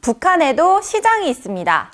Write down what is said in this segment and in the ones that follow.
북한에도 시장이 있습니다.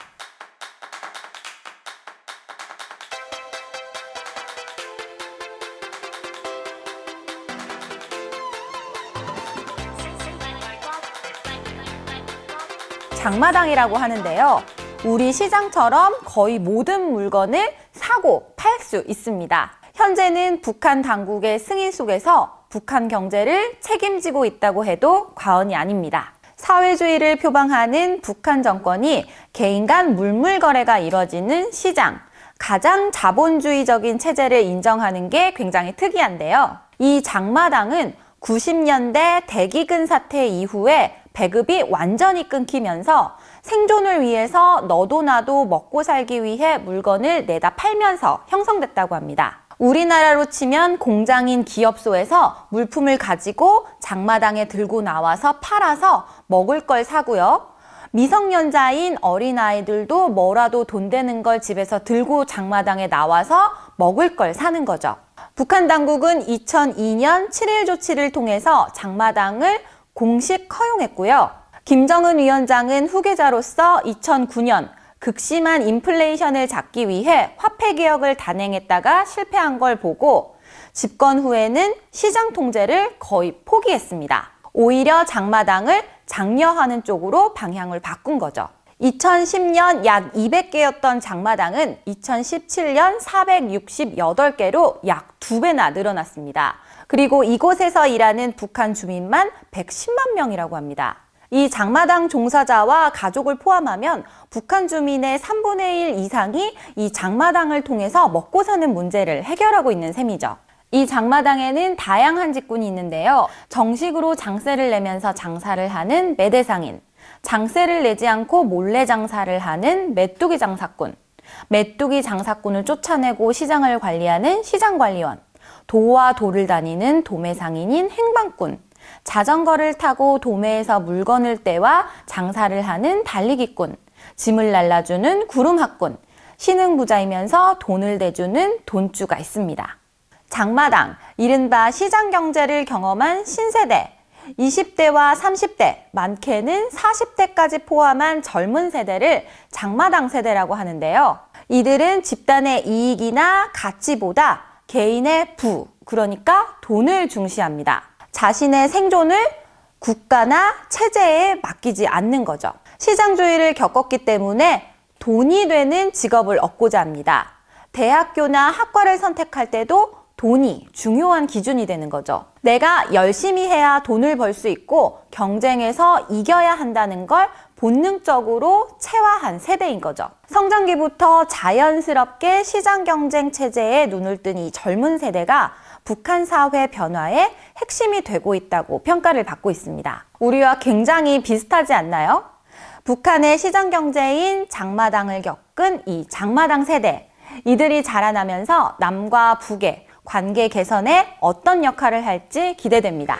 장마당이라고 하는데요. 우리 시장처럼 거의 모든 물건을 사고 팔 수 있습니다. 현재는 북한 당국의 승인 속에서 북한 경제를 책임지고 있다고 해도 과언이 아닙니다. 사회주의를 표방하는 북한 정권이 개인 간 물물 거래가 이뤄지는 시장, 가장 자본주의적인 체제를 인정하는 게 굉장히 특이한데요. 이 장마당은 90년대 대기근 사태 이후에 배급이 완전히 끊기면서 생존을 위해서 너도 나도 먹고 살기 위해 물건을 내다 팔면서 형성됐다고 합니다. 우리나라로 치면 공장인 기업소에서 물품을 가지고 장마당에 들고 나와서 팔아서 먹을 걸 사고요. 미성년자인 어린아이들도 뭐라도 돈 되는 걸 집에서 들고 장마당에 나와서 먹을 걸 사는 거죠. 북한 당국은 2002년 7.1 조치를 통해서 장마당을 공식 허용했고요. 김정은 위원장은 후계자로서 2009년 극심한 인플레이션을 잡기 위해 화폐 개혁을 단행했다가 실패한 걸 보고 집권 후에는 시장 통제를 거의 포기했습니다. 오히려 장마당을 장려하는 쪽으로 방향을 바꾼 거죠. 2010년 약 200개였던 장마당은 2017년 468개로 약 2배나 늘어났습니다. 그리고 이곳에서 일하는 북한 주민만 110만 명이라고 합니다. 이 장마당 종사자와 가족을 포함하면 북한 주민의 3분의 1 이상이 이 장마당을 통해서 먹고 사는 문제를 해결하고 있는 셈이죠. 이 장마당에는 다양한 직군이 있는데요. 정식으로 장세를 내면서 장사를 하는 매대상인, 장세를 내지 않고 몰래 장사를 하는 메뚜기 장사꾼, 메뚜기 장사꾼을 쫓아내고 시장을 관리하는 시장관리원, 도와 도를 다니는 도매상인인 행방꾼, 자전거를 타고 도매에서 물건을 떼와 장사를 하는 달리기꾼, 짐을 날라주는 구름학꾼, 신흥부자이면서 돈을 대주는 돈주가 있습니다. 장마당, 이른바 시장경제를 경험한 신세대, 20대와 30대, 많게는 40대까지 포함한 젊은 세대를 장마당 세대라고 하는데요. 이들은 집단의 이익이나 가치보다 개인의 부, 그러니까 돈을 중시합니다. 자신의 생존을 국가나 체제에 맡기지 않는 거죠. 시장주의를 겪었기 때문에 돈이 되는 직업을 얻고자 합니다. 대학교나 학과를 선택할 때도 돈이 중요한 기준이 되는 거죠. 내가 열심히 해야 돈을 벌 수 있고 경쟁에서 이겨야 한다는 걸 본능적으로 체화한 세대인 거죠. 성장기부터 자연스럽게 시장 경쟁 체제에 눈을 뜬 이 젊은 세대가 북한 사회 변화의 핵심이 되고 있다고 평가를 받고 있습니다. 우리와 굉장히 비슷하지 않나요? 북한의 시장 경제인 장마당을 겪은 이 장마당 세대, 이들이 자라나면서 남과 북의 관계 개선에 어떤 역할을 할지 기대됩니다.